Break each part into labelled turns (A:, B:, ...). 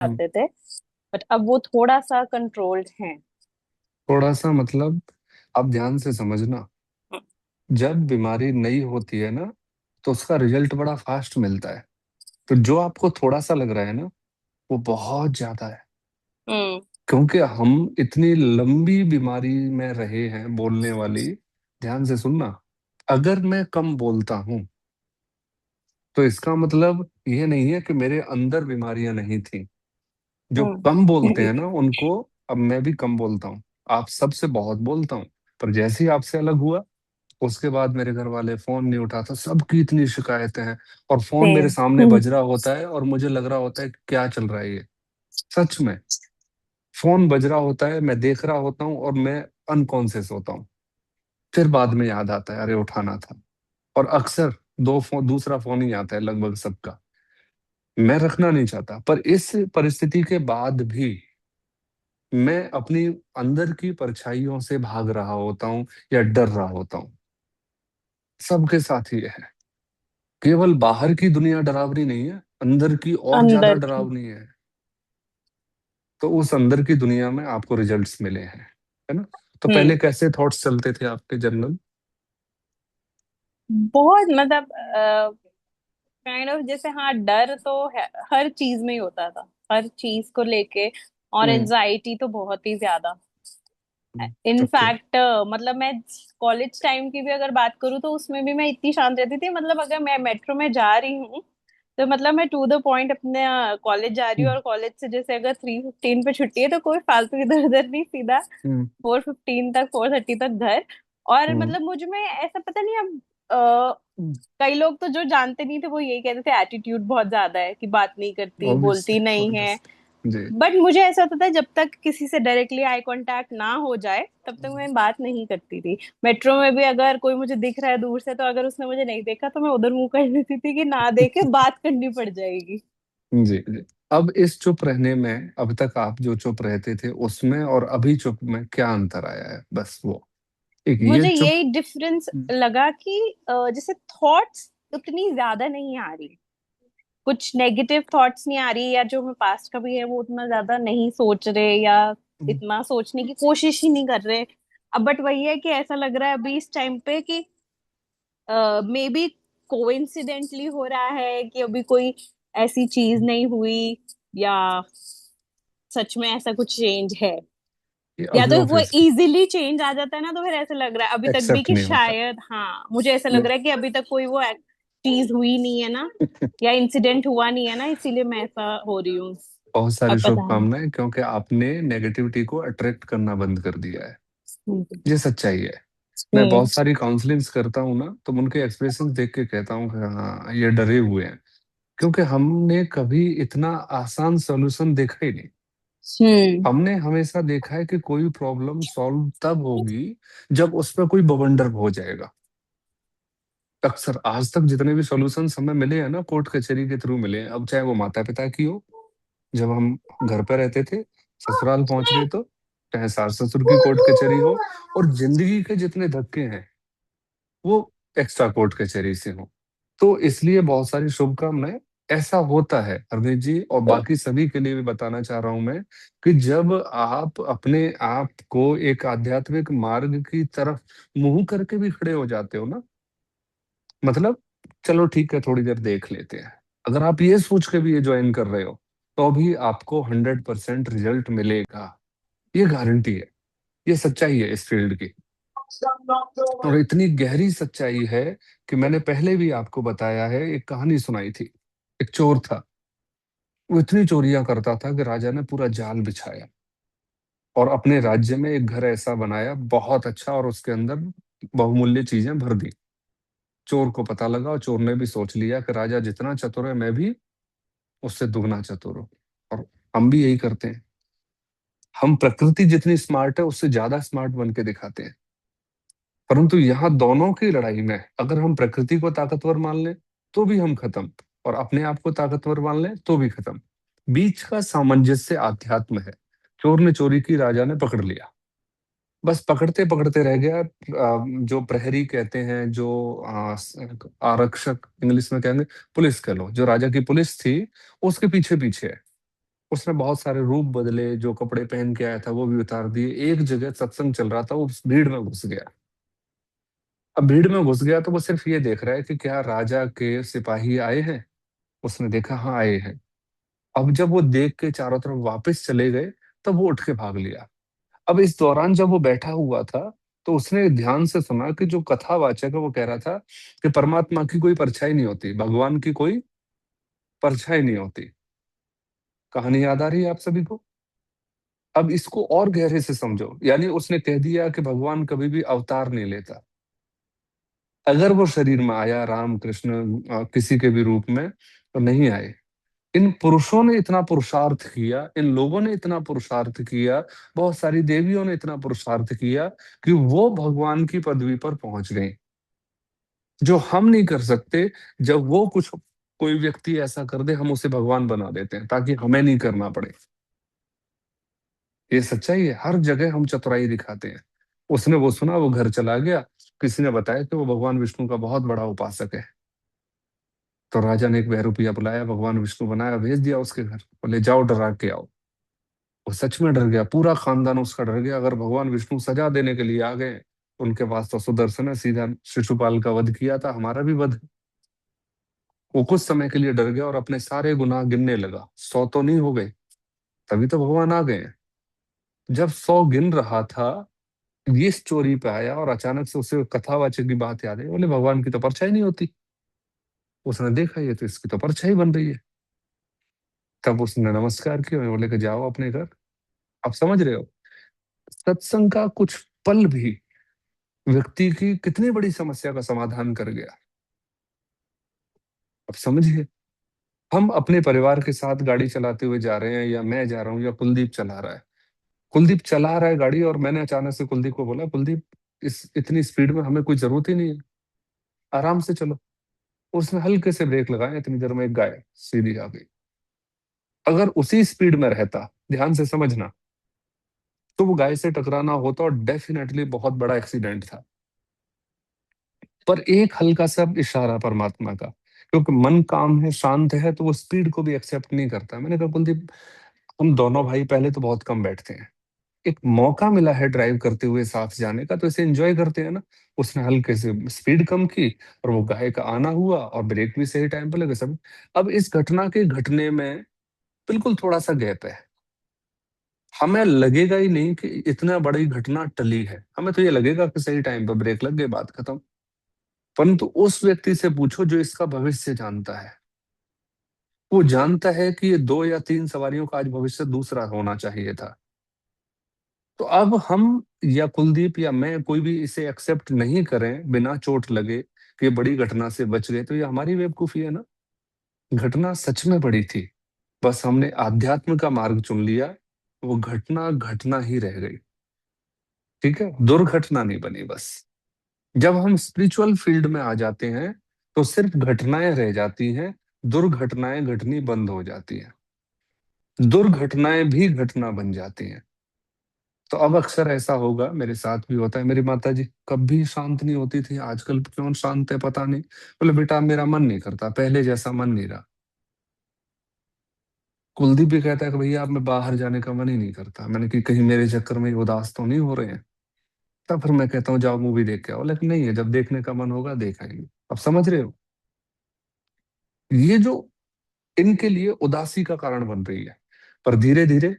A: हम्म,
B: आते थे। बट अब वो थोड़ा सा कंट्रोल्ड है।
A: थोड़ा सा मतलब आप ध्यान से समझना। जब बीमारी नई होती है ना, तो उसका रिजल्ट बड़ा फास्ट मिलता है। तो जो आपको थोड़ा सा लग रहा है ना, वो बहुत ज्यादा है।
B: हम्म।
A: क्योंकि हम इतनी लंबी बीमारी में रहे हैं बोलने वाली। ध्यान से सुनना। अगर मैं कम बोलता हूं, तो इसका मतलब ये नहीं है कि मेरे अंदर बीमारियां नहीं थी। जो कम बोलते
B: हम्म।
A: हैं ना उनको, अब मैं भी कम बोलता हूँ। आप सबसे बहुत बोलता हूँ। पर जैसे ही आपसे अलग हुआ, उसके बाद मेरे घर वाले फोन नहीं उठाता, सबकी इतनी शिकायतें हैं। और फोन मेरे
B: सेम।
A: सामने बज रहा होता है और मुझे लग रहा होता है कि क्या चल रहा है ये। सच में। फोन बज रहा होता है, मैं देख रहा होता हूँ और मैं अनकॉन्शियस होता हूँ। फिर बाद में याद आता है, अरे उठाना था। और अक्सर दूसरा फोन ही आता है लगभग सबका। मैं रखना नहीं चाहता, पर इस परिस्थिति के बाद भी मैं अपनी अंदर की परछाइयों से भाग रहा होता हूँ या डर रहा होता हूँ। सबके साथ ही है। केवल बाहर की दुनिया डरावनी नहीं है, अंदर की और ज्यादा
B: अंदर की।
A: डरावनी है। तो उस अंदर की दुनिया में आपको रिजल्ट्स मिले हैं, है ना। तो
B: हम्म।
A: पहले कैसे थॉट्स चलते थे आपके जनरल?
B: बहुत मतलब काइंड ऑफ जैसे, हाँ, डर तो हर चीज में ही होता था, हर चीज को लेके। और
A: हम्म।
B: एनजाइटी तो बहुत ही ज्यादा। इनफैक्ट मतलब मैं कॉलेज टाइम की भी अगर बात करूँ तो उसमें भी मैं इतनी शांत रहती थी। मतलब अगर मैं मेट्रो में जा रही हूँ तो मतलब मैं टू द पॉइंट अपने कॉलेज जा रही हूँ, और कॉलेज से जैसे अगर 3:15 पे छुट्टी है तो कोई फालतू इधर उधर नहीं, सीधा 4:15 तक, 4:30 तक घर। और
A: ओके।
B: मतलब मुझ में ऐसा पता नहीं अब कई लोग तो जो जानते नहीं थे वो यही कहते थे एटीट्यूड बहुत ज्यादा है, कि बात नहीं करती, बोलती
A: ऑब्वियसली,
B: नहीं है।
A: Obviously ji.
B: बट मुझे ऐसा होता था जब तक किसी से डायरेक्टली आई कांटेक्ट ना हो जाए तब तक मैं बात नहीं करती थी। मेट्रो में भी अगर कोई मुझे दिख रहा है दूर से, तो अगर उसने मुझे नहीं देखा तो मैं उधर मुंह कर देती थी कि ना देखे, बात करनी पड़ जाएगी।
A: जी जी। अब इस चुप रहने में, अब तक आप जो चुप रहते थे उसमें और अभी चुप में क्या अंतर आया है, बस वो एक ये
B: मुझे
A: चुप।
B: यही डिफरेंस लगा कि जैसे थॉट्स उतनी ज्यादा नहीं आ रही, कुछ नेगेटिव थॉट्स नहीं आ रही, या जो मैं पास्ट का भी है वो उतना ज्यादा नहीं सोच रहे, या इतना सोचने की कोशिश ही नहीं कर रहे। अब बट वही है कि ऐसा लग रहा है अभी इस टाइम पे कि मे बी कोइंसिडेंटली हो रहा है, कि अभी कोई ऐसी चीज नहीं हुई, या सच में ऐसा कुछ चेंज है। या तो वो
A: ऑब्वियसली
B: इजीली चेंज आ जाता है ना, तो फिर ऐसा लग रहा है अभी तक भी
A: एक्सेप्ट
B: कि
A: नहीं होता।
B: शायद, हाँ, मुझे ऐसा लग रहा है कि अभी तक कोई वो चीज हुई नहीं है ना, या इंसिडेंट हुआ नहीं है ना, इसीलिए मैं ऐसा हो रही हूँ।
A: बहुत सारी
B: अब पता नहीं।
A: शुभकामनाएं, क्योंकि आपने नेगेटिविटी को अट्रैक्ट करना बंद कर दिया है।
B: हम्म।
A: ये सच्चाई है। मैं
B: हम्म।
A: बहुत सारी काउंसलिंग्स करता हूँ ना, तो उनके एक्सप्रेशन देख के कहता हूँ कि हाँ, ये डरे हुए हैं। क्योंकि हमने कभी इतना आसान सॉल्यूशन देखा ही नहीं।
B: हम्म।
A: हमने हमेशा देखा है कि कोई प्रॉब्लम सॉल्व तब होगी जब उसमें कोई बवंडर हो जाएगा। अक्सर आज तक जितने भी सॉल्यूशन हमें मिले हैं ना, कोर्ट कचहरी के थ्रू मिले हैं। अब चाहे वो माता पिता की हो, जब हम घर पे रहते थे, ससुराल पहुंच रहे तो, चाहे सास ससुर की कोर्ट कचहरी हो, और जिंदगी के जितने धक्के हैं वो एक्स्ट्रा कोर्ट कचहरी से हो। तो इसलिए बहुत सारी शुभकामनाएं। ऐसा होता है हरमीत जी, और बाकी सभी के लिए भी बताना चाह रहा हूं मैं, कि जब आप अपने आप को एक आध्यात्मिक मार्ग की तरफ मुंह करके भी खड़े हो जाते हो ना, मतलब चलो ठीक है थोड़ी देर देख लेते हैं, अगर आप ये सोच के भी ये ज्वाइन कर रहे हो, तो भी आपको 100% रिजल्ट मिलेगा। ये गारंटी है। ये सच्चाई है इस फील्ड की। और इतनी गहरी सच्चाई है कि मैंने पहले भी आपको बताया है, एक कहानी सुनाई थी। एक चोर था। वो इतनी चोरियां करता था कि राजा ने पूरा जाल बिछाया और अपने राज्य में एक घर ऐसा बनाया बहुत अच्छा, और उसके अंदर बहुमूल्य चीजें भर दी। चोर को पता लगा, और चोर ने भी सोच लिया कि राजा जितना चतुर है, मैं भी उससे दुगना चतुर हूँ। और हम भी यही करते हैं। हम प्रकृति जितनी स्मार्ट है उससे ज्यादा स्मार्ट बन के दिखाते हैं। परंतु यहाँ दोनों की लड़ाई में अगर हम प्रकृति को ताकतवर मान लें तो भी हम खत्म, और अपने आप को ताकतवर मान लें तो भी खत्म। बीच का सामंजस्य आध्यात्म है। चोर ने चोरी की, राजा ने पकड़ लिया। बस पकड़ते पकड़ते रह गया। जो प्रहरी कहते हैं, जो आरक्षक इंग्लिश में कहेंगे, पुलिस कह लो, जो राजा की पुलिस थी उसके पीछे पीछे है। उसने बहुत सारे रूप बदले, जो कपड़े पहन के आया था वो भी उतार दिए। एक जगह सत्संग चल रहा था, वो उस भीड़ में घुस गया। अब भीड़ में घुस गया तो वो सिर्फ ये देख रहा है कि क्या राजा के सिपाही आए हैं। उसने देखा, हाँ आए हैं। अब जब वो देख के चारों तरफ वापस चले गए, तब वो उठ के भाग लिया। अब इस दौरान जब वो बैठा हुआ था, तो उसने ध्यान से सुना कि जो कथावाचक है वो कह रहा था कि परमात्मा की कोई परछाई नहीं होती, भगवान की कोई परछाई नहीं होती। कहानी याद आ रही है आप सभी को? अब इसको और गहरे से समझो, यानी उसने कह दिया कि भगवान कभी भी अवतार नहीं लेता। अगर वो शरीर में आया, राम कृष्ण किसी के भी रूप में, तो नहीं आए। इन पुरुषों ने इतना पुरुषार्थ किया, इन लोगों ने इतना पुरुषार्थ किया, बहुत सारी देवियों ने इतना पुरुषार्थ किया कि वो भगवान की पदवी पर पहुंच गई, जो हम नहीं कर सकते। जब वो कुछ कोई व्यक्ति ऐसा कर दे, हम उसे भगवान बना देते हैं ताकि हमें नहीं करना पड़े। ये सच्चाई है, हर जगह हम चतुराई दिखाते हैं। उसने वो सुना, वो घर चला गया। किसी ने बताया कि वो भगवान विष्णु का बहुत बड़ा उपासक है। तो राजा ने एक बहरूपिया बुलाया, भगवान विष्णु बनाया, भेज दिया उसके घर, बोले जाओ डरा के आओ। वो सच में डर गया, पूरा खानदान उसका डर गया। अगर भगवान विष्णु सजा देने के लिए आ गए, उनके पास तो सुदर्शन है, सीधा शिशुपाल का वध किया था, हमारा भी वध। वो कुछ समय के लिए डर गया और अपने सारे गुनाह गिनने लगा। 100 तो नहीं हो गए, तभी तो भगवान आ गए। जब 100 गिन रहा था, ये इस चोरी पे आया और अचानक से उसे कथावाचक की बात याद आई। बोले भगवान की तो परछाई नहीं होती। उसने देखा, ये तो इसकी तो परछाई बन रही है। तब उसने नमस्कार किया, बोले कि जाओ अपने घर। आप समझ रहे हो, सत्संग का कुछ पल भी व्यक्ति की कितनी बड़ी समस्या का समाधान कर गया। अब समझिए, हम अपने परिवार के साथ गाड़ी चलाते हुए जा रहे हैं, या मैं जा रहा हूँ, या कुलदीप चला रहा है। कुलदीप चला रहा है गाड़ी, और मैंने अचानक से कुलदीप को बोला, कुलदीप इस इतनी स्पीड में हमें कोई जरूरत ही नहीं है, आराम से चलो। उसने हल्के से ब्रेक लगाए, इतनी देर में एक गाय सीधी आ गई। अगर उसी स्पीड में रहता, ध्यान से समझना, तो वो गाय से टकराना होता और डेफिनेटली बहुत बड़ा एक्सीडेंट था। पर एक हल्का सा इशारा परमात्मा का, क्योंकि मन काम है, शांत है, तो वो स्पीड को भी एक्सेप्ट नहीं करता। मैंने कहा कुलदीप, हम दोनों भाई पहले तो बहुत कम बैठते हैं, एक मौका मिला है ड्राइव करते हुए साथ जाने का, तो इसे एंजॉय करते हैं ना। उसने हल्के से स्पीड कम की, और वो गाय का आना हुआ, और ब्रेक भी सही टाइम पे लगे सब। अब इस घटना के घटने में बिल्कुल थोड़ा सा गैप है। हमें लगेगा ही नहीं कि इतना बड़ी घटना टली है, हमें तो ये लगेगा कि सही टाइम पर ब्रेक लग गई, बात खत्म। परंतु उस व्यक्ति से पूछो जो इसका भविष्य जानता है। वो जानता है कि ये 2 या 3 सवारियों का आज भविष्य दूसरा होना चाहिए था। तो अब हम, या कुलदीप या मैं, कोई भी इसे एक्सेप्ट नहीं करें बिना चोट लगे कि ये बड़ी घटना से बच गए, तो ये हमारी बेवकूफी है ना। घटना सच में बड़ी थी, बस हमने आध्यात्म का मार्ग चुन लिया, वो घटना घटना ही रह गई। ठीक है, दुर्घटना नहीं बनी बस। जब हम स्पिरिचुअल फील्ड में आ जाते हैं, तो सिर्फ घटनाएं रह जाती हैं, दुर्घटनाएं घटनी बंद हो जाती हैं। दुर्घटनाएं भी घटना बन जाती हैं। तो अब अक्सर ऐसा होगा, मेरे साथ भी होता है। मेरी माता जी कभी शांत नहीं होती थी, आजकल क्यों शांत है पता नहीं। बोले बेटा मेरा मन नहीं करता, पहले जैसा मन नहीं रहा। कुलदीप भी कहता है कि भैया अब मैं बाहर जाने का मन ही नहीं करता। मैंने कि कहीं मेरे चक्कर में ये उदास तो नहीं हो रहे हैं। तब फिर मैं कहता हूँ जाओ मूवी देख के आओ, लेकिन नहीं है, जब देखने का मन होगा देख आएंगे। अब समझ रहे हो, ये जो इनके लिए उदासी का कारण बन रही है। पर धीरे धीरे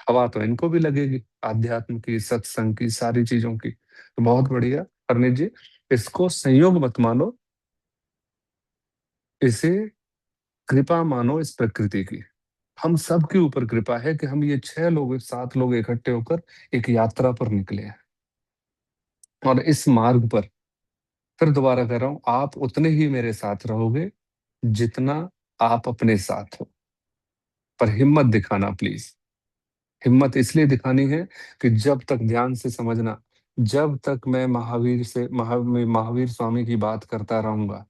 A: हवा तो इनको भी लगेगी, आध्यात्म की, सत्संग की, सारी चीजों की। तो बहुत बढ़िया हरनीत जी, इसको संयोग मत मानो, इसे कृपा मानो, इस प्रकृति की। हम सब के ऊपर कृपा है कि हम ये 6 लोग 7 लोग इकट्ठे होकर एक यात्रा पर निकले हैं। और इस मार्ग पर, फिर दोबारा कह रहा हूं, आप उतने ही मेरे साथ रहोगे जितना आप अपने साथ हो। पर हिम्मत दिखाना प्लीज। हिम्मत इसलिए दिखानी है कि जब तक, ध्यान से समझना, जब तक मैं महावीर स्वामी की बात करता रहूंगा,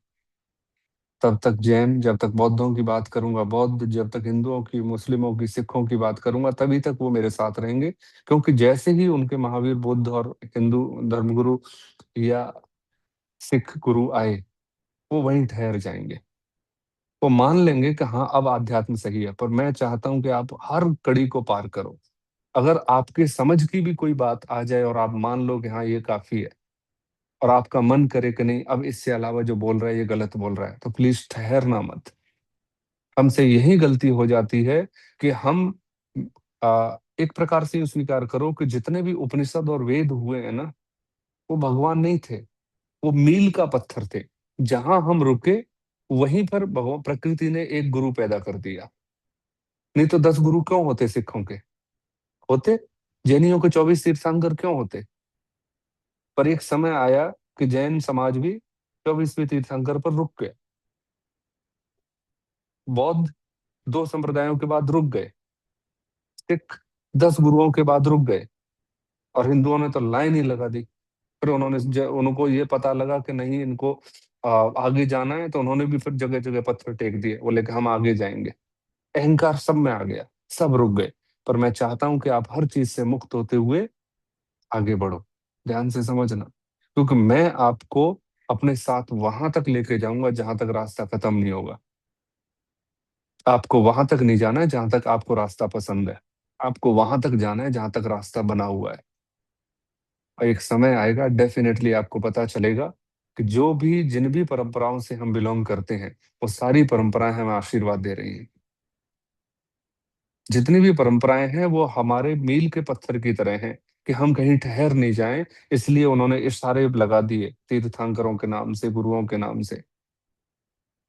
A: तब तक जैन, जब तक बौद्धों की बात करूंगा बौद्ध, जब तक हिंदुओं की, मुस्लिमों की, सिखों की बात करूंगा, तभी तक वो मेरे साथ रहेंगे। क्योंकि जैसे ही उनके महावीर बुद्ध और हिंदू धर्मगुरु या सिख गुरु आए, वो वहीं ठहर जाएंगे। वो मान लेंगे कि हाँ अब आध्यात्म सही है, पर मैं चाहता हूं कि आप हर कड़ी को पार करो। अगर आपके समझ की भी कोई बात आ जाए और आप मान लो कि हाँ ये काफी है, और आपका मन करे कि नहीं अब इससे अलावा जो बोल रहा है ये गलत बोल रहा है, तो प्लीज ठहरना मत। हमसे यही गलती हो जाती है कि हम एक प्रकार से यूं स्वीकार करो कि जितने भी उपनिषद और वेद हुए हैं ना, वो भगवान नहीं थे, वो मील का पत्थर थे। जहां हम रुके वहीं पर भगवान प्रकृति ने एक गुरु पैदा कर दिया। नहीं तो 10 गुरु क्यों होते सिखों के? होते। जैनियों के 24 तीर्थंकर क्यों होते? पर एक समय आया कि जैन समाज भी 24वें तीर्थंकर पर रुक गए। बौद्ध 2 संप्रदायों के बाद रुक गए। सिख 10 गुरुओं के बाद रुक गए। और हिंदुओं ने तो लाइन ही लगा दी। फिर उनको ये पता लगा कि नहीं इनको आगे जाना है, तो उन्होंने भी फिर जगह जगह पत्थर टेक दिए, बोले कि हम आगे जाएंगे। अहंकार सब में आ गया, सब रुक गए। पर मैं चाहता हूं कि आप हर चीज से मुक्त होते हुए आगे बढ़ो। ध्यान से समझना, क्योंकि मैं आपको अपने साथ वहां तक लेके जाऊंगा जहां तक रास्ता खत्म नहीं होगा। आपको वहां तक नहीं जाना है जहां तक आपको रास्ता पसंद है। आपको वहां तक जाना है जहां तक रास्ता बना हुआ है। और एक समय आएगा, डेफिनेटली आपको पता चलेगा कि जो भी जिन भी परंपराओं से हम बिलोंग करते हैं, वो सारी परंपराएं हमें आशीर्वाद दे रही हैं। जितनी भी परंपराएं हैं वो हमारे मील के पत्थर की तरह हैं, कि हम कहीं ठहर नहीं जाएं। इसलिए उन्होंने इशारे लगा दिए तीर्थंकरों के नाम से, गुरुओं के नाम से।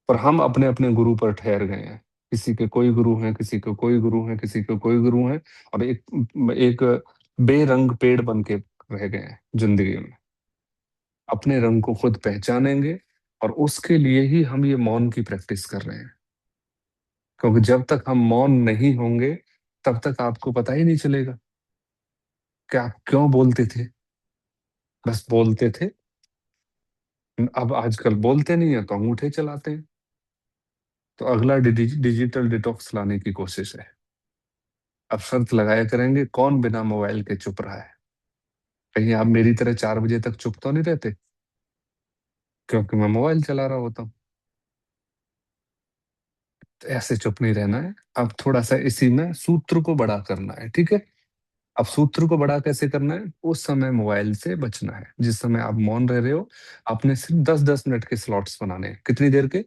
A: पर हम अपने अपने गुरु पर ठहर गए हैं। किसी के कोई गुरु हैं, किसी के कोई गुरु हैं, किसी के कोई गुरु हैं। और एक एक बेरंग पेड़ बन के रह गए हैं जिंदगी में। अपने रंग को खुद पहचानेंगे, और उसके लिए ही हम ये मौन की प्रैक्टिस कर रहे हैं। क्योंकि जब तक हम मौन नहीं होंगे, तब तक आपको पता ही नहीं चलेगा कि आप क्यों बोलते थे। बस बोलते थे। अब आजकल बोलते नहीं है तो अंगूठे चलाते हैं। तो अगला डिजिटल डिटॉक्स लाने की कोशिश है। अब शर्त लगाया करेंगे, कौन बिना मोबाइल के चुप रहा है? कहीं आप मेरी तरह 4 बजे तक चुप तो नहीं रहते, क्योंकि मैं मोबाइल चला रहा होता हूँ। तो ऐसे चुप नहीं रहना है। अब थोड़ा सा इसी में सूत्र को बड़ा करना है, ठीक है? अब सूत्र को बड़ा कैसे करना है? उस समय मोबाइल से बचना है जिस समय आप मौन रह रहे हो। आपने सिर्फ 10-10 मिनट के स्लॉट्स बनाने हैं। कितनी देर के?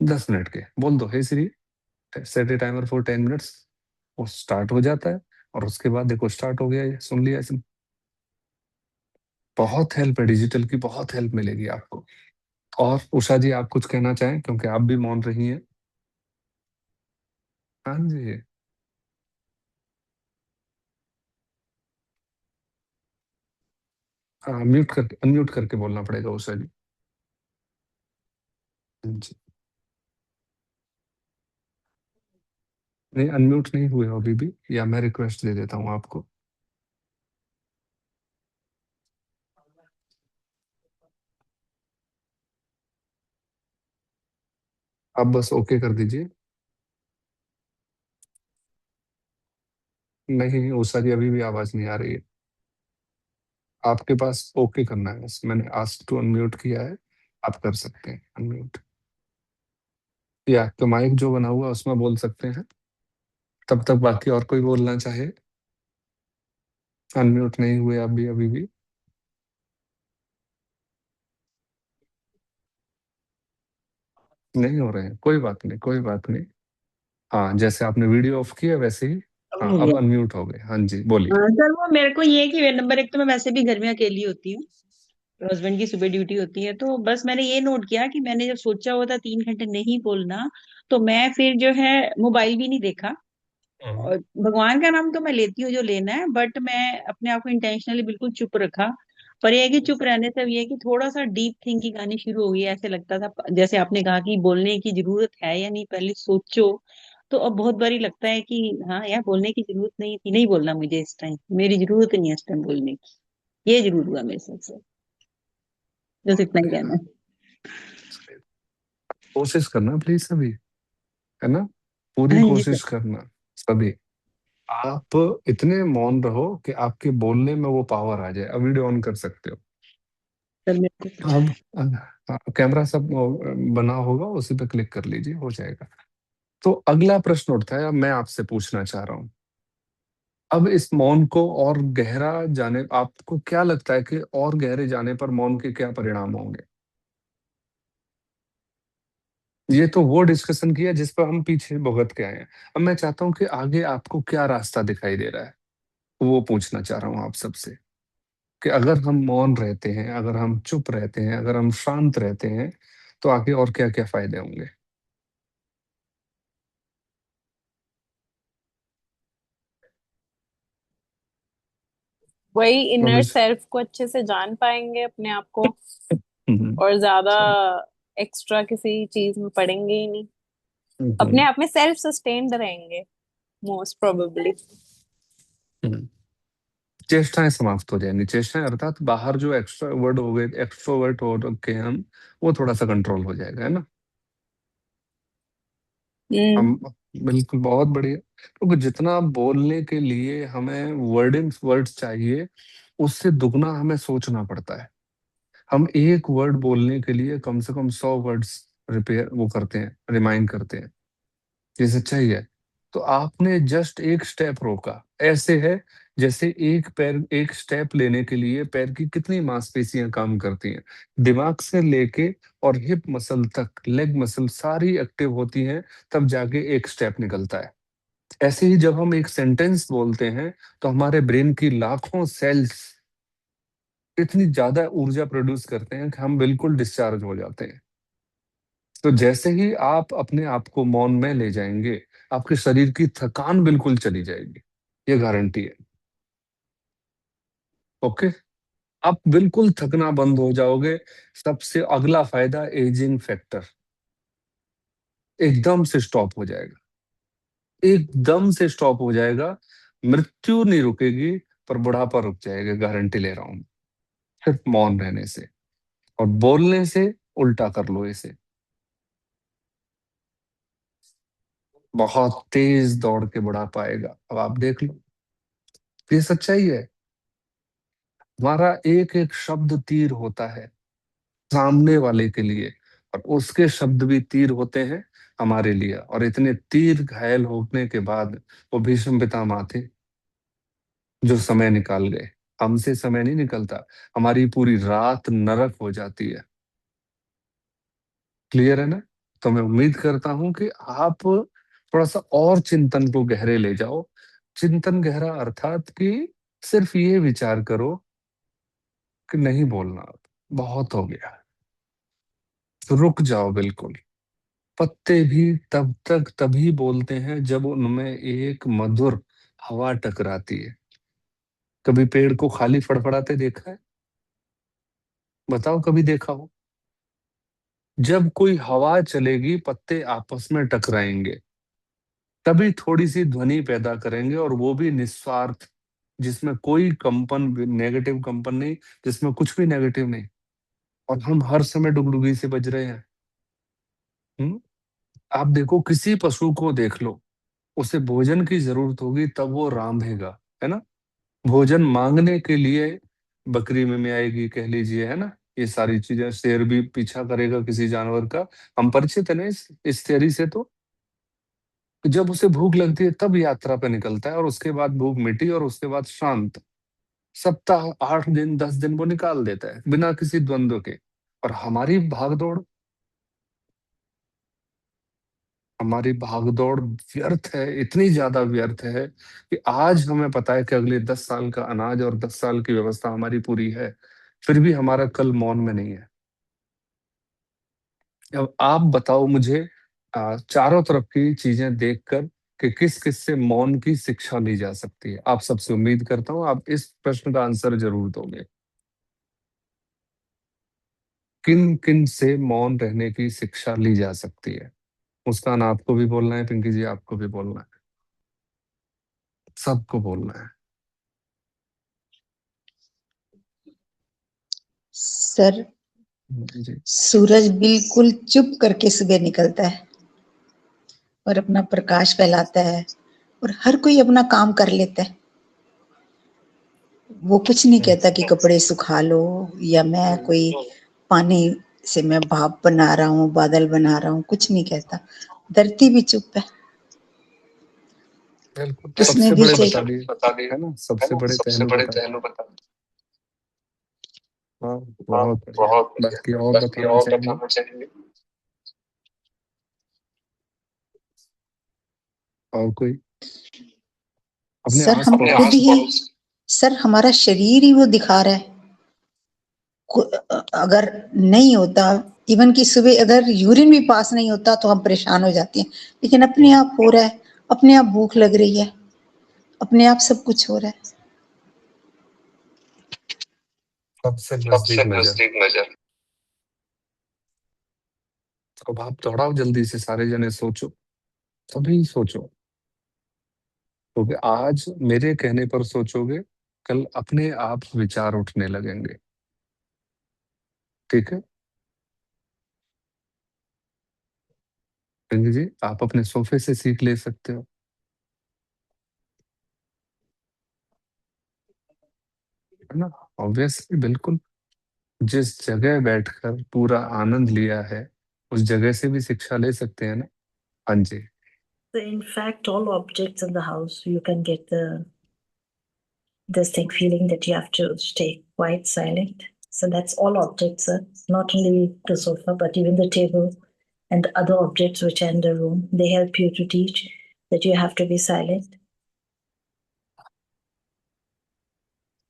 A: 10 मिनट के। बोल दो, hey Siri, set a timer for 10 minutes. वो स्टार्ट हो जाता है। और उसके बाद देखो स्टार्ट हो गया, ये सुन लिया इसने। बहुत हेल्प है, डिजिटल की बहुत हेल्प मिलेगी आपको। और उषा जी, आप कुछ कहना चाहें, क्योंकि आप भी मौन रही हैं। हाँ जी। हाँ, म्यूट करके, अनम्यूट करके बोलना पड़ेगा उषा जी। जी। नहीं, अनम्यूट नहीं हुए हो अभी भी, या मैं रिक्वेस्ट दे देता हूँ आपको। आप बस ओके कर दीजिए। नहीं, उषा जी अभी भी आवाज नहीं आ रही है। आपके पास ओके करना है बस। मैंने आस्क टू अनम्यूट किया है। आप कर सकते हैं अनम्यूट, या आपका माइक जो बना हुआ है उसमें बोल सकते हैं। तब तक बाकी और कोई बोलना चाहे। अनम्यूट नहीं हुए आप भी अभी भी। नहीं हो रहे हैं, कोई बात नहीं, कोई बात नहीं। हाँ, जैसे आपने वीडियो ऑफ किया वैसे ही।
C: अब
A: हाँ,
C: हो
A: अब
C: गया।
A: अनम्यूट हो गए। हाँ जी, बोलिए।
C: हाँ सर, वो मेरे को ये है कि नंबर एक तो मैं वैसे भी घर में अकेली होती हूँ। तो हस्बैंड की सुबह ड्यूटी होती है, तो बस मैंने ये नोट किया कि मैंने जब सोचा हुआ था 3 घंटे नहीं बोलना, तो मैं फिर जो है मोबाइल भी नहीं देखा।
A: हम्म।
C: और भगवान का नाम तो मैं लेती हूँ जो लेना है, बट मैं अपने आप को इंटेंशनली बिल्कुल चुप रखा। पर ये है कि चुप रहने से अब ये है कि थोड़ा सा डीप थिंकिंग आनी शुरू हो गई है। ऐसे लगता था, जैसे आपने कहा कि बोलने की जरूरत है या नहीं, पहले सोचो। तो अब बहुत बारी लगता है कि हाँ यार, बोलने की जरूरत नहीं थी, नहीं बोलना मुझे इस टाइम, मेरी जरूरत नहीं है इस टाइम बोलने की। ये जरूर हुआ मेरे साथ से। बस
A: बहुत
C: इतना ही
A: बढ़िया।
C: कहना
A: कोशिश करना प्लीज सभी, है ना?
C: है।
A: पूरी
C: हाँ जी सर।
A: कोशिश करना सभी। आप इतने मौन रहो कि आपके बोलने में वो पावर आ जाए। अब वीडियो ऑन कर सकते हो।
C: सर मेरे को
A: अब हाँ, कैमरा सब बना होगा, उसी पे क्लिक कर लीजिए, हो जाएगा। तो अगला प्रश्न उठता है, अब मैं आपसे पूछना चाह रहा हूँ। अब इस मौन को और गहरा जाने, आपको क्या लगता है कि और गहरे जाने पर मौन के क्या परिणाम होंगे? ये तो वो डिस्कशन किया जिस पर हम पीछे भुगत के आए हैं। अब मैं चाहता हूँ कि आगे आपको क्या रास्ता दिखाई दे रहा है, वो पूछना चाह रहा हूँ आप सबसे, कि अगर हम मौन रहते हैं, अगर हम चुप रहते हैं, अगर हम शांत रहते हैं, तो आगे और क्या क्या फायदे होंगे?
B: वही इनर
A: अभी
B: सेल्फ को अच्छे से जान पाएंगे, अपने आप को,
A: हम्म,
B: और ज्यादा
A: चल
B: एक्स्ट्रा किसी चीज में पड़ेंगे ही नहीं, अपने
A: हम्म,
B: आप में सेल्फ सस्टेन्ड रहेंगे मोस्ट प्रोबेबली।
A: हम्म। चेष्टाएं समाप्त हो जाएंगी, चेष्टाएं अर्थात बाहर जो एक्स्ट्रोवर्ट हो गए, एक्सट्रोवर्ट हो रखे हैं हम, वो थोड़ा सा कंट्रोल हो जाएगा, है ना?
B: हम्म।
A: हम बिल्कुल, बहुत बढ़िया। क्योंकि जितना बोलने के लिए हमें वर्ड्स चाहिए, उससे दुगना हमें सोचना पड़ता है। हम एक वर्ड बोलने के लिए कम से कम 100 वर्ड्स रिपेयर वो करते हैं, रिमाइंड करते हैं। ये सच्चाई है। तो आपने जस्ट एक स्टेप रोका, ऐसे है जैसे एक पैर, एक स्टेप लेने के लिए पैर की कितनी मांसपेशियां काम करती हैं, दिमाग से लेके और हिप मसल तक, लेग मसल सारी एक्टिव होती हैं, तब जाके एक स्टेप निकलता है। ऐसे ही जब हम एक सेंटेंस बोलते हैं, तो हमारे ब्रेन की लाखों सेल्स इतनी ज्यादा ऊर्जा प्रोड्यूस करते हैं कि हम बिल्कुल डिस्चार्ज हो जाते हैं। तो जैसे ही आप अपने आप को मौन में ले जाएंगे, आपके शरीर की थकान बिल्कुल चली जाएगी, ये गारंटी है। ओके, आप बिल्कुल थकना बंद हो जाओगे। सबसे अगला फायदा, एजिंग फैक्टर एकदम से स्टॉप हो जाएगा, एकदम से स्टॉप हो जाएगा। मृत्यु नहीं रुकेगी, पर बुढ़ापा रुक जाएगा, गारंटी ले रहा हूं, सिर्फ मौन रहने से। और बोलने से उल्टा कर लो इसे, बहुत तेज दौड़ के बुढ़ापा आएगा। अब आप देख लो, ये सच्चाई है। हमारा एक एक शब्द तीर होता है सामने वाले के लिए, और उसके शब्द भी तीर होते हैं हमारे लिए। और इतने तीर घायल होने के बाद वो भीष्म पितामह थे, जो समय निकाल गए। हमसे समय नहीं निकलता, हमारी पूरी रात नरक हो जाती है। क्लियर है ना? तो मैं उम्मीद करता हूं कि आप थोड़ा सा और चिंतन को गहरे ले जाओ। चिंतन गहरा अर्थात कि सिर्फ ये विचार करो कि नहीं बोलना, अब बहुत हो गया, तो रुक जाओ बिल्कुल। पत्ते भी तब तक तभी बोलते हैं जब उनमें एक मधुर हवा टकराती है। कभी पेड़ को खाली फड़फड़ाते देखा है? बताओ, कभी देखा हो? जब कोई हवा चलेगी, पत्ते आपस में टकराएंगे, तभी थोड़ी सी ध्वनि पैदा करेंगे, और वो भी निस्वार्थ, जिसमें कोई कंपन, नेगेटिव कंपन नहीं, जिसमें कुछ भी नेगेटिव नहीं। और हम हर समय डुगडुगी से बज रहे हैं। हम्म। आप देखो, किसी पशु को देख लो, उसे भोजन की जरूरत होगी तब वो रांधेगा, है ना? भोजन मांगने के लिए बकरी में आएगी, कह लीजिए, है ना? ये सारी चीजें, शेर भी पीछा करेगा किसी जानवर का। हम परिचित है ना इस थियरी से। तो जब उसे भूख लगती है तब यात्रा पे निकलता है, और उसके बाद भूख मिटी, और उसके बाद शांत। सप्ताह, 8 दिन, 10 दिन वो निकाल देता है बिना किसी द्वंद्व के। और हमारी भागदौड़ व्यर्थ है, इतनी ज्यादा व्यर्थ है कि आज हमें पता है कि अगले 10 साल का अनाज और 10 साल की व्यवस्था हमारी पूरी है, फिर भी हमारा कल मौन में नहीं है। अब आप बताओ मुझे, चारों तरफ की चीजें देखकर, कि किस किस से मौन की शिक्षा ली जा सकती है। आप सबसे उम्मीद करता हूँ आप इस प्रश्न का आंसर जरूर दोगे। किन किन से मौन रहने की शिक्षा ली जा सकती है? मुस्कान, आपको भी बोलना है, पिंकी जी आपको भी बोलना है, सबको बोलना है।
C: सर,
A: जी।
C: सूरज बिल्कुल चुप करके सुबह निकलता है और अपना प्रकाश फैलाता है, और हर कोई अपना काम कर लेता है। वो कुछ नहीं कहता कि कपड़े सुखा लो, या मैं कोई पानी
D: से मैं भाप बना रहा हूँ, बादल बना रहा हूँ, कुछ नहीं कहता। धरती भी चुप है,
A: बिल्कुल,
D: उसने
A: सबसे
D: भी
A: बड़े
D: चाहिए।
A: बता दिए, है ना, सबसे बड़े पहलू बता दिए। हाँ, बहुत बढ़िया। बाकी और बताना चाहेंगे? और कोई अपने
D: सर
A: आस
D: हम
A: पड़ोस?
D: खुद ही, सर हमारा शरीर ही वो दिखा रहा है। अगर नहीं होता, इवन कि सुबह अगर यूरिन भी पास नहीं होता तो हम परेशान हो जाते हैं, लेकिन अपने आप हो रहा है, अपने आप भूख लग रही है, अपने आप सब कुछ हो रहा है।
A: सबसे नजदीक नजर। अब आप दौड़ाओ जल्दी से, सारे जने सोचो, सभी सोचो, क्योंकि आज मेरे कहने पर सोचोगे, कल अपने आप विचार उठने लगेंगे। ठीक है पिंकी जी, आप अपने सोफे से सीख ले सकते हो, है ना। ऑब्वियसली, बिल्कुल। जिस जगह बैठकर पूरा आनंद लिया है, उस जगह से भी शिक्षा ले सकते हैं ना। हाँ जी।
E: So in fact, all objects in the house, you can get the distinct feeling that you have to stay quite silent. So that's all objects, not only the sofa, but even the table and other objects which are in the room. They help you to teach that you have to be silent.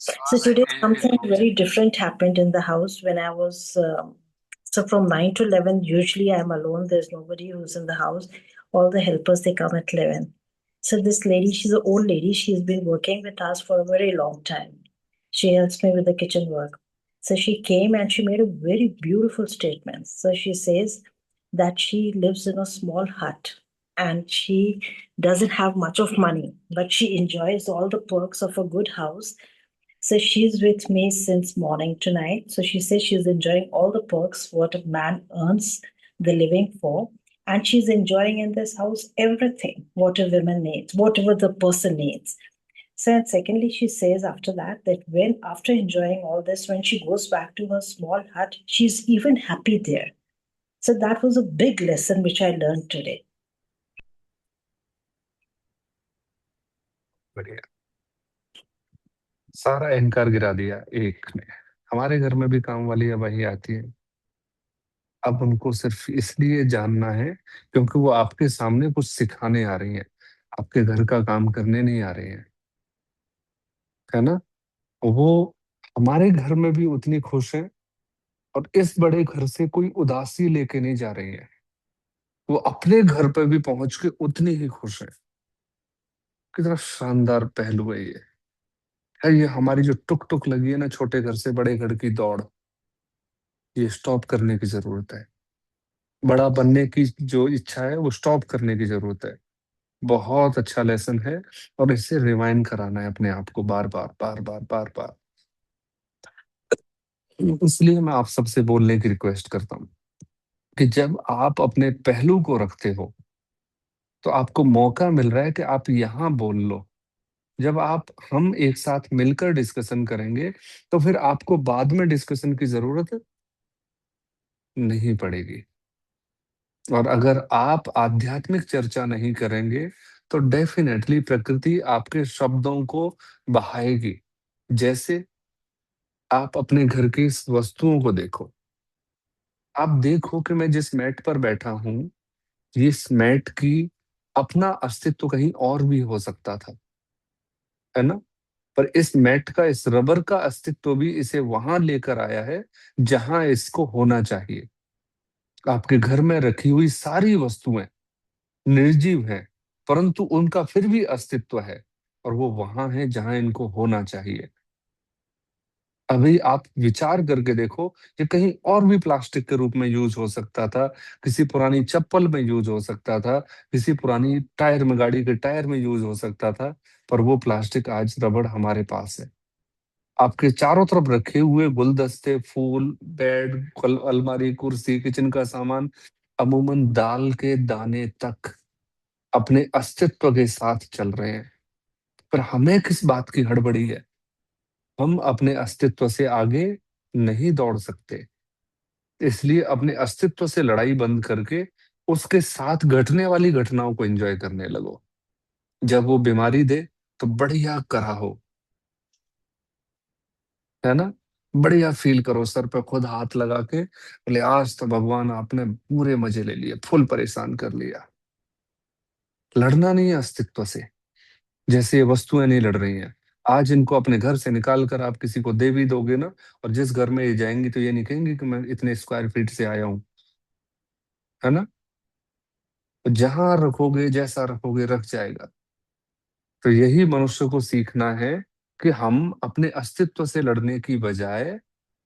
E: So today, something very different happened in the house when I was. So from 9 to 11, usually I'm alone. There's nobody who's in the house. All the helpers, they come at 11. So this lady, she's an old lady. She's been working with us for a very long time. She helps me with the kitchen work. So she came and she made a very beautiful statement. So she says that she lives in a small hut and she doesn't have much of money, but she enjoys all the perks of a good house. So she's with me since morning to night. So she says she's enjoying all the perks what a man earns the living for. And she's enjoying in this house everything, what a woman needs, whatever the person needs. So and secondly, she says after that when after enjoying all this, when she goes back to her small hut, she's even happy there. So that was a big lesson which I learned today.
A: बढ़िया, सारा अहंकार गिरा दिया एक ने। हमारे घर में भी काम वाली अब वही आती है। अब उनको सिर्फ इसलिए जानना है क्योंकि वो आपके सामने कुछ सिखाने आ रही हैं, आपके घर का काम करने नहीं आ रही हैं, है ना। वो हमारे घर में भी उतनी खुश हैं और इस बड़े घर से कोई उदासी लेके नहीं जा रही है। वो अपने घर पे भी पहुंच के उतनी ही खुश है। कितना शानदार पहलू है ये। है ये हमारी जो टुक टुक लगी है ना, छोटे घर से बड़े घर की दौड़, ये स्टॉप करने की जरूरत है। बड़ा बनने की जो इच्छा है वो स्टॉप करने की जरूरत है। बहुत अच्छा लेसन है और इससे रिवाइंड कराना है अपने आप को बार बार बार बार बार बार। इसलिए मैं आप सबसे बोलने की रिक्वेस्ट करता हूँ कि जब आप अपने पहलू को रखते हो तो आपको मौका मिल रहा है कि आप यहाँ बोल लो। जब आप हम एक साथ मिलकर डिस्कशन करेंगे तो फिर आपको बाद में डिस्कशन की जरूरत नहीं पड़ेगी। और अगर आप आध्यात्मिक चर्चा नहीं करेंगे तो डेफिनेटली प्रकृति आपके शब्दों को बहाएगी। जैसे आप अपने घर की इस वस्तुओं को देखो, आप देखो कि मैं जिस मैट पर बैठा हूं, इस मैट की अपना अस्तित्व कहीं और भी हो सकता था, है ना। पर इस मैट का, इस रबर का अस्तित्व भी इसे वहां लेकर आया है जहां इसको होना चाहिए। आपके घर में रखी हुई सारी वस्तुएं निर्जीव हैं, परंतु उनका फिर भी अस्तित्व है और वो वहां है जहां इनको होना चाहिए। अभी आप विचार करके देखो, ये कहीं और भी प्लास्टिक के रूप में यूज हो सकता था, किसी पुरानी चप्पल में यूज हो सकता था, किसी पुरानी टायर में, गाड़ी के टायर में यूज हो सकता था, पर वो प्लास्टिक आज रबड़ हमारे पास है। आपके चारों तरफ रखे हुए गुलदस्ते, फूल, बेड, अलमारी, कुर्सी, किचन का सामान, अमूमन दाल के दाने तक अपने अस्तित्व के साथ चल रहे हैं। पर हमें किस बात की हड़बड़ी है? हम अपने अस्तित्व से आगे नहीं दौड़ सकते। इसलिए अपने अस्तित्व से लड़ाई बंद करके उसके साथ घटने वाली घटनाओं को एंजॉय करने लगो। जब वो बीमारी दे तो बढ़िया कराहो, है ना, बढ़िया फील करो, सर पे खुद हाथ लगा के बोले आज तो भगवान आपने पूरे मजे ले लिए, फुल परेशान कर लिया। लड़ना नहीं है अस्तित्व से, जैसे ये वस्तुएं नहीं लड़ रही हैं। आज इनको अपने घर से निकाल कर आप किसी को दे भी दोगे ना, और जिस घर में ये जाएंगी तो ये नहीं कहेंगे कि मैं इतने स्क्वायर फीट से आया हूं, है ना। तो जहां रखोगे, जैसा रखोगे, रख जाएगा। तो यही मनुष्य को सीखना है कि हम अपने अस्तित्व से लड़ने की बजाय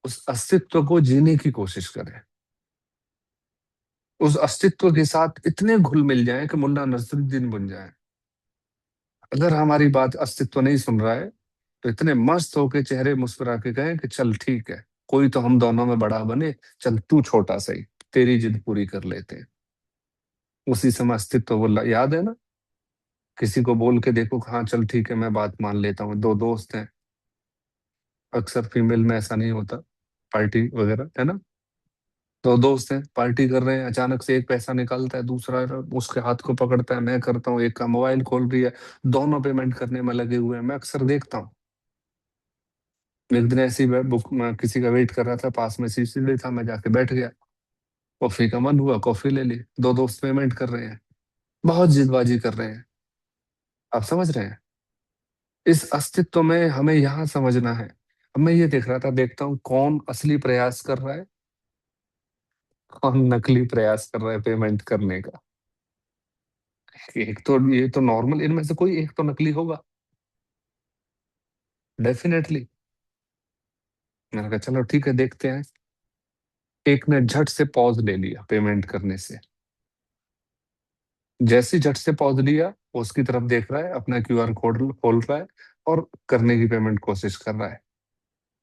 A: उस अस्तित्व को जीने की कोशिश करें। उस अस्तित्व के साथ इतने घुल मिल जाएं कि मुन्ना नसरुद्दीन बन जाए। अगर हमारी बात अस्तित्व नहीं सुन रहा है तो इतने मस्त होके चेहरे मुस्कुरा के कहें कि चल ठीक है, कोई तो हम दोनों में बड़ा बने, चल तू छोटा सही, तेरी जिद पूरी कर लेते हैं। उसी समय अस्तित्व बोला, याद है ना, किसी को बोल के देखो कि हाँ चल ठीक है मैं बात मान लेता हूँ। दो दोस्त हैं, अक्सर फीमेल में ऐसा नहीं होता, पार्टी वगैरह, है ना। दो दोस्त हैं, पार्टी कर रहे हैं, अचानक से एक पैसा निकालता है, दूसरा उसके हाथ को पकड़ता है, मैं करता हूँ, एक का मोबाइल खोल रही है, दोनों पेमेंट करने में लगे हुए हैं। मैं अक्सर देखता हूँ। एक दिन ऐसे ही बुक मैं किसी का वेट कर रहा था, पास में सीसीटीवी था, मैं जाके बैठ गया, कॉफी का मन हुआ, कॉफी ले ली। दो दोस्त पेमेंट कर रहे हैं, बहुत जिदबाजी कर रहे हैं। आप समझ रहे हैं, इस अस्तित्व में हमें यहाँ समझना है। अब मैं ये देख रहा था, देखता हूँ कौन असली प्रयास कर रहा है, कौन नकली प्रयास कर रहा है पेमेंट करने का। एक तो ये तो नॉर्मल, इनमें से कोई एक तो नकली होगा डेफिनेटली। मैंने कहा चलो ठीक है देखते हैं। एक ने झट से पॉज ले लिया पेमेंट करने से, जैसे ही झट से पॉज लिया वो उसकी तरफ देख रहा है, अपना क्यूआर कोड खोल रहा है और करने की पेमेंट कोशिश कर रहा है।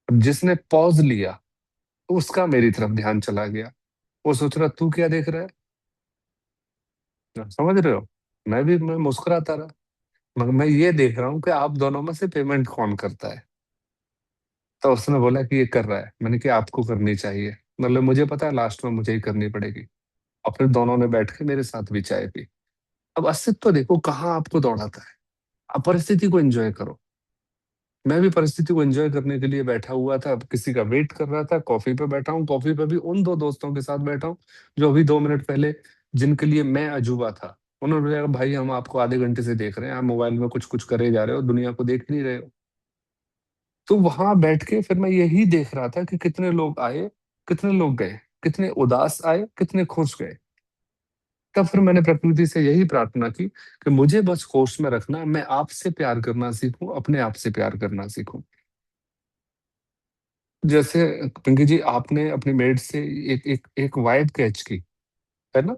A: अब जिसने पॉज लिया तो उसका मेरी तरफ ध्यान चला गया, वो सोच रहा तू क्या देख रहा है, समझ रहे हो। मैं मुस्कुराता रहा, मगर मैं ये देख रहा हूँ कि आप दोनों में से पेमेंट कौन करता है। तो उसने बोला कि ये कर रहा है। मैंने कहा आपको करनी चाहिए, मतलब मुझे पता है लास्ट में मुझे ही करनी पड़ेगी। और फिर दोनों ने बैठ के मेरे साथ भी चाय पी। अब अस्तित्व देखो कहाँ आपको दौड़ाता है। आप परिस्थिति को एंजॉय करो। मैं भी परिस्थिति को एंजॉय करने के लिए बैठा हुआ था, अब किसी का वेट कर रहा था, कॉफी पे बैठा हूँ, कॉफी पे भी उन दो दोस्तों के साथ बैठा हूँ जो अभी 2 मिनट पहले, जिनके लिए मैं अजूबा था। उन्होंने बोला भाई हम आपको आधे घंटे से देख रहे हैं, आप मोबाइल में कुछ कुछ करे जा रहे हो, दुनिया को देख नहीं रहे हो। तो वहां बैठ के फिर मैं यही देख रहा था कि कितने लोग आए, कितने लोग गए, कितने उदास आए, कितने खुश गए। तब फिर मैंने प्रकृति से यही प्रार्थना की कि मुझे बस होश में रखना, मैं आपसे प्यार करना सीखूं, अपने आप से प्यार करना सीखूं। जैसे पिंकी जी आपने अपनी मेड से एक एक एक वाइब कैच की, है ना,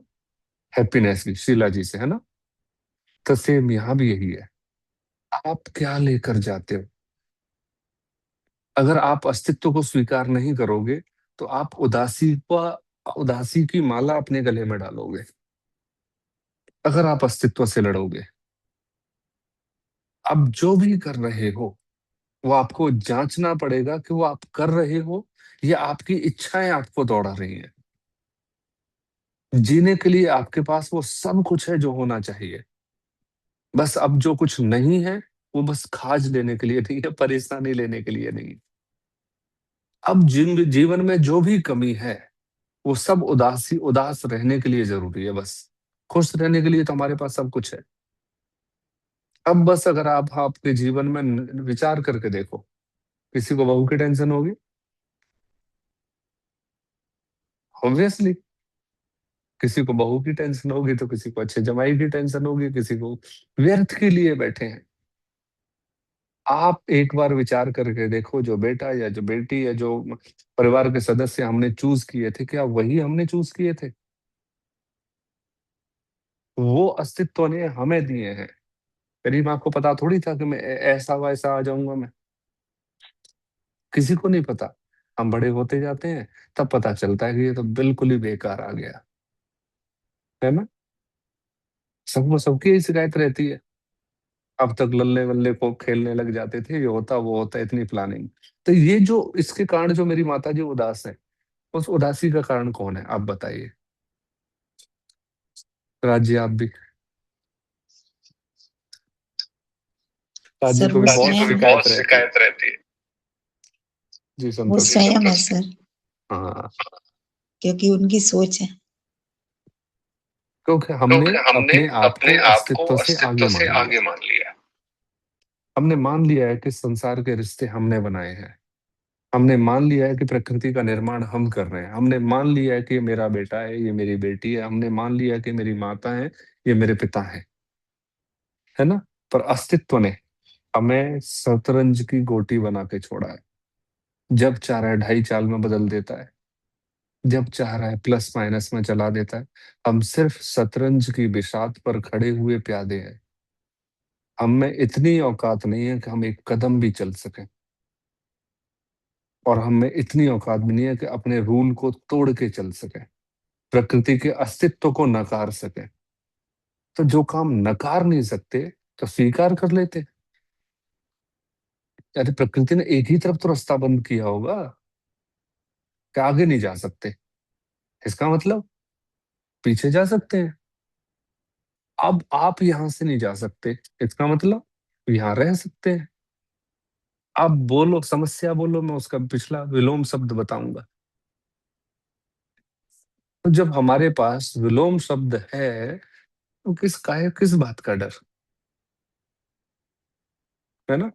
A: हैप्पीनेस की, शीला जी से, है ना। तो सेम यहाँ भी यही है, आप क्या लेकर जाते हो। अगर आप अस्तित्व को स्वीकार नहीं करोगे तो आप उदासी की माला अपने गले में डालोगे। अगर आप अस्तित्व से लड़ोगे, आप जो भी कर रहे हो वो आपको जांचना पड़ेगा कि वो आप कर रहे हो या आपकी इच्छाएं आपको दौड़ा रही हैं। जीने के लिए आपके पास वो सब कुछ है जो होना चाहिए, बस अब जो कुछ नहीं है वो बस खाज लेने के लिए नहीं है, परेशानी लेने के लिए नहीं। अब जीवन में जो भी कमी है वो सब उदास रहने के लिए जरूरी है। बस खुश रहने के लिए तो हमारे पास सब कुछ है। अब बस अगर आप आपके जीवन में विचार करके देखो, किसी को बहू की टेंशन होगी, ऑब्वियसली। किसी को बहू की टेंशन होगी तो किसी को अच्छे जमाई की टेंशन होगी, किसी को व्यर्थ के लिए बैठे हैं। आप एक बार विचार करके देखो, जो बेटा या जो बेटी या जो परिवार के सदस्य हमने चूज किए थे, क्या वही हमने चूज किए थे। वो अस्तित्व ने हमें दिए हैं। मेरी माँ को पता थोड़ी था कि मैं ऐसा वैसा आ जाऊंगा मैं, किसी को नहीं पता। हम बड़े होते जाते हैं तब पता चलता है कि ये तो बिल्कुल ही बेकार आ गया, है ना। सबको सबकी यही शिकायत रहती है। अब तक लल्ले वल्ले को खेलने लग जाते थे, ये होता वो होता, इतनी प्लानिंग। तो ये जो इसके कारण जो मेरी माता जी उदास है, उस उदासी का कारण कौन है, आप बताइए। राज्य आप भी, राज्य
D: सर
A: को
D: वो
A: भी बहुत
D: स्वयं
A: शिकायत रहती है।
B: रहती है।
A: जी
D: वो
A: संतोष।
D: स्वयं है सर,
A: हाँ,
D: क्योंकि उनकी सोच है।
A: क्योंकि हमने
B: क्योंकि हमने
A: अपने आप
B: अपने
A: को
B: आप को
A: अस्तित्व से
B: अस्तित्व
A: आगे
B: से
A: मान लिया।
B: आगे मान लिया।
A: हमने मान लिया है कि संसार के रिश्ते हमने बनाए हैं। हमने मान लिया है कि प्रकृति का निर्माण हम कर रहे हैं। हमने मान लिया है कि ये मेरा बेटा है, ये मेरी बेटी है। हमने मान लिया है कि मेरी माता है, ये मेरे पिता है। है ना? पर अस्तित्व ने हमें शतरंज की गोटी बना के छोड़ा है। जब चाह रहा है ढाई चाल में बदल देता है, जब चाह रहा है प्लस माइनस में चला देता है। हम सिर्फ शतरंज की बिसात पर खड़े हुए प्यादे हैं। हम में इतनी औकात नहीं है कि हम एक कदम भी चल सकें, और हम में इतनी औकात भी नहीं है कि अपने रूल को तोड़ के चल सकें, प्रकृति के अस्तित्व को नकार सकें। तो जो काम नकार नहीं सकते, तो स्वीकार कर लेते। अरे प्रकृति ने एक ही तरफ तो रास्ता बंद किया होगा कि आगे नहीं जा सकते। इसका मतलब पीछे जा सकते हैं। अब आप यहां से नहीं जा सकते, इसका मतलब यहां रह सकते हैं। आप बोलो, समस्या बोलो, मैं उसका पिछला विलोम शब्द बताऊंगा। तो जब हमारे पास विलोम शब्द है, तो किस बात का डर, है ना?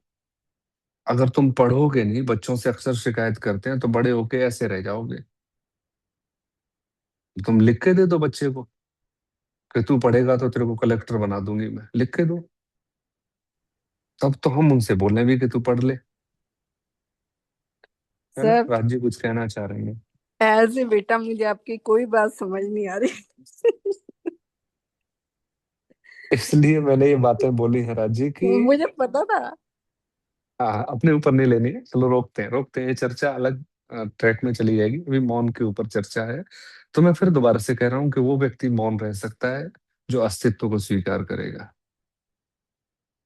A: अगर तुम पढ़ोगे नहीं, बच्चों से अक्सर शिकायत करते हैं, तो बड़े होके ऐसे रह जाओगे। तुम लिख के दे दो बच्चे को कि तू पढ़ेगा तो तेरे को कलेक्टर बना दूंगी मैं, लिख के दो। तब तो हम उनसे बोले भी कि तू पढ़ ले। है ना?
F: सर
A: राज्य कुछ कहना चाह रहे हैं।
F: एज ए बेटा मुझे आपकी कोई बात समझ नहीं आ रही।
A: इसलिए मैंने ये बातें बोली है राज्य की।
F: मुझे पता था।
A: हाँ, अपने ऊपर नहीं लेनी है। चलो रोकते हैं ये चर्चा अलग ट्रैक में चली जाएगी। अभी मौन के ऊपर चर्चा है। तो मैं फिर दोबारा से कह रहा हूँ कि वो व्यक्ति मौन रह सकता है जो अस्तित्व को स्वीकार करेगा,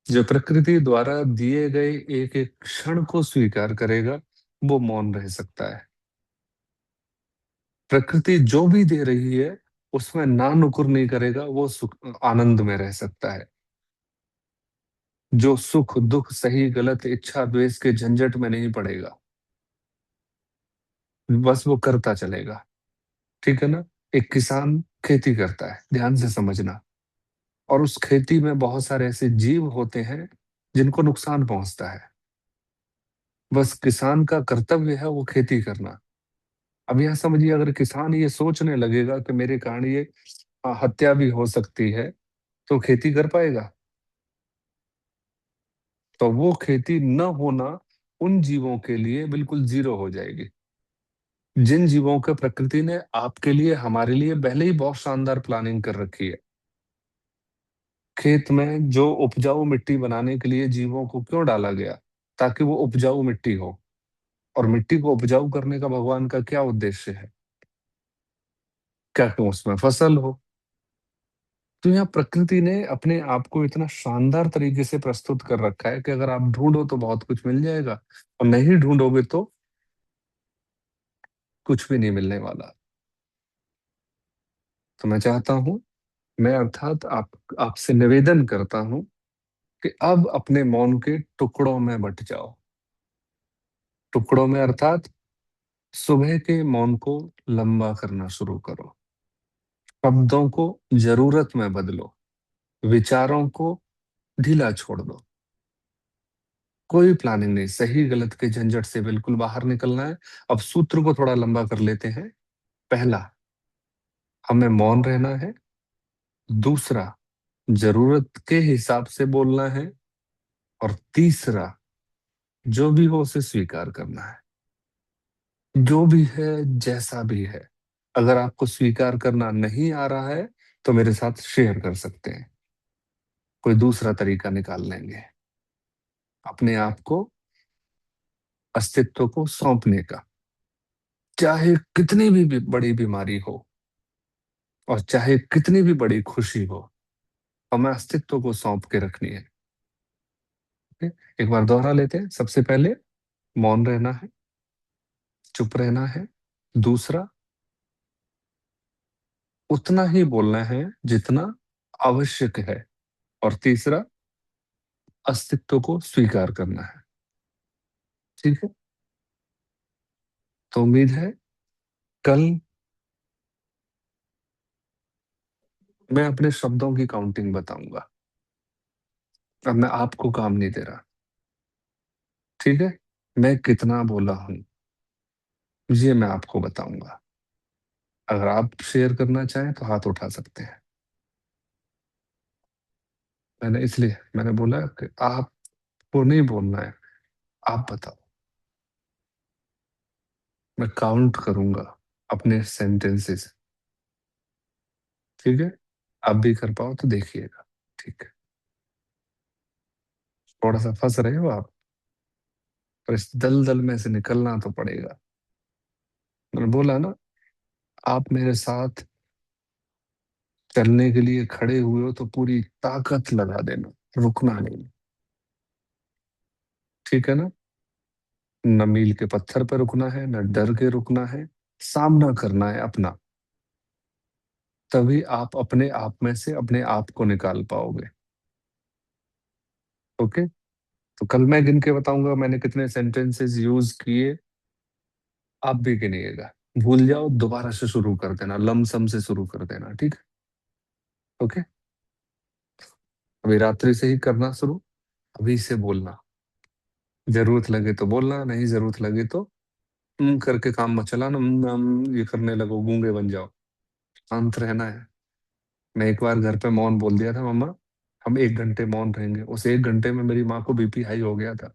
A: जो प्रकृति द्वारा दिए गए एक एक क्षण को स्वीकार करेगा, वो मौन रह सकता है। प्रकृति जो भी दे रही है उसमें ना नुकुर नहीं करेगा, वो सुख आनंद में रह सकता है। जो सुख दुख सही गलत इच्छा द्वेष के झंझट में नहीं पड़ेगा, बस वो करता चलेगा। ठीक है ना? एक किसान खेती करता है, ध्यान से समझना, और उस खेती में बहुत सारे ऐसे जीव होते हैं जिनको नुकसान पहुंचता है। बस किसान का कर्तव्य है वो खेती करना। अब यह समझिए, अगर किसान ये सोचने लगेगा कि मेरे कारण ये हत्या भी हो सकती है, तो खेती कर पाएगा? तो वो खेती न होना उन जीवों के लिए बिल्कुल जीरो हो जाएगी, जिन जीवों के प्रकृति ने आपके लिए हमारे लिए पहले ही बहुत शानदार प्लानिंग कर रखी है। खेत में जो उपजाऊ मिट्टी बनाने के लिए जीवों को क्यों डाला गया? ताकि वो उपजाऊ मिट्टी हो। और मिट्टी को उपजाऊ करने का भगवान का क्या उद्देश्य है? क्या कि उसमें फसल हो। तो यहाँ प्रकृति ने अपने आप को इतना शानदार तरीके से प्रस्तुत कर रखा है कि अगर आप ढूंढो तो बहुत कुछ मिल जाएगा, और नहीं ढूंढोगे तो कुछ भी नहीं मिलने वाला। तो मैं चाहता हूं, मैं अर्थात आपसे निवेदन करता हूं कि अब अपने मौन के टुकड़ों में बंट जाओ। टुकड़ों में अर्थात सुबह के मौन को लंबा करना शुरू करो। शब्दों को जरूरत में बदलो। विचारों को ढीला छोड़ दो। कोई प्लानिंग नहीं, सही गलत के झंझट से बिल्कुल बाहर निकलना है। अब सूत्र को थोड़ा लंबा कर लेते हैं। पहला, हमें मौन रहना है। दूसरा, जरूरत के हिसाब से बोलना है। और तीसरा, जो भी हो उसे स्वीकार करना है। जो भी है, जैसा भी है। अगर आपको स्वीकार करना नहीं आ रहा है, तो मेरे साथ शेयर कर सकते हैं, कोई दूसरा तरीका निकाल लेंगे अपने आप को अस्तित्व को सौंपने का। चाहे कितनी भी बड़ी बीमारी हो, और चाहे कितनी भी बड़ी खुशी हो, हमें अस्तित्व को सौंप के रखनी है। ठीक है? एक बार दोहरा लेते हैं। सबसे पहले मौन रहना है, चुप रहना है, दूसरा, उतना ही बोलना है जितना आवश्यक है। और तीसरा, अस्तित्व को स्वीकार करना है। ठीक है, तो उम्मीद है कल मैं अपने शब्दों की काउंटिंग बताऊंगा। अब मैं आपको काम नहीं दे रहा, ठीक है? मैं कितना बोला हूं ये मैं आपको बताऊंगा। अगर आप शेयर करना चाहें तो हाथ उठा सकते हैं। मैंने बोला कि आपको नहीं बोलना है, आप बताओ। मैं काउंट करूंगा अपने सेंटेंसेस। ठीक है, आप भी कर पाओ तो देखिएगा। ठीक है, थोड़ा सा फंस रहे हो आप, पर इस दलदल में से निकलना तो पड़ेगा। मैंने बोला ना, आप मेरे साथ चलने के लिए खड़े हुए हो तो पूरी ताकत लगा देना, रुकना नहीं। ठीक है ना? न मील के पत्थर पर रुकना है, न डर के रुकना है, सामना करना है अपना। तभी आप अपने आप में से अपने आप को निकाल पाओगे। ओके, तो कल मैं गिन के बताऊंगा मैंने कितने सेंटेंसेस यूज किए, आप भी गिनिएगा। भूल जाओ दोबारा से शुरू कर देना, लमसम से शुरू कर देना। ठीक है? ओके, अभी रात्रि से ही करना शुरू, अभी से बोलना। जरूरत लगे तो बोलना, नहीं जरूरत लगे तो करके काम मत चलाना। ये करने लगो, गूंगे बन जाओ। शांत रहना है। मैं एक बार घर पे मौन बोल दिया था, मम्मा हम 1 घंटे मौन रहेंगे। उस 1 घंटे में मेरी माँ को बीपी हाई हो गया था।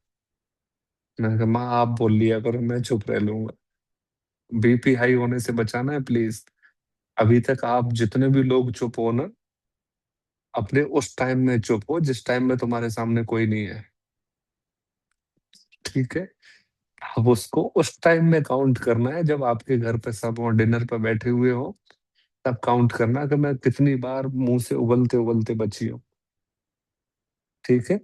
A: मैंने कहा माँ आप बोल लिया करो, मैं चुप रह लूंगा। बीपी हाई होने से बचाना है प्लीज। अभी तक आप जितने भी लोग चुप हो ना, अपने उस टाइम में चुप हो जिस टाइम में तुम्हारे सामने कोई नहीं है। ठीक है, अब उसको उस टाइम में काउंट करना है जब आपके घर पे सब हो, डिनर पे बैठे हुए हो, तब काउंट करना कि मैं कितनी बार मुंह से उगलते उगलते बची हूँ। ठीक है,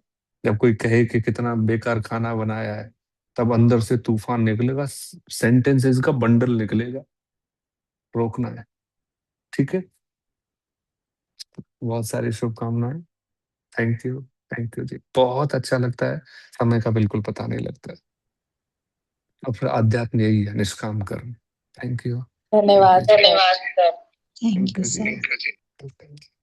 A: जब कोई कहे कि कितना बेकार खाना बनाया है, तब अंदर से तूफान निकलेगा, सेंटेंसेस का बंडल निकलेगा। रोकना है। ठीक है, बहुत सारी शुभकामनाएं। थैंक यू, थैंक यू जी, बहुत अच्छा लगता है। समय का बिल्कुल पता नहीं लगता है। और फिर अध्यात्म यही है, निष्काम कर्म। थैंक यू, थैंक यू
B: धन्यवाद
A: जी,
B: सर।
A: धन्यवाद sir.
D: Thank
A: thank
D: you
A: you
D: sir.
A: Ji.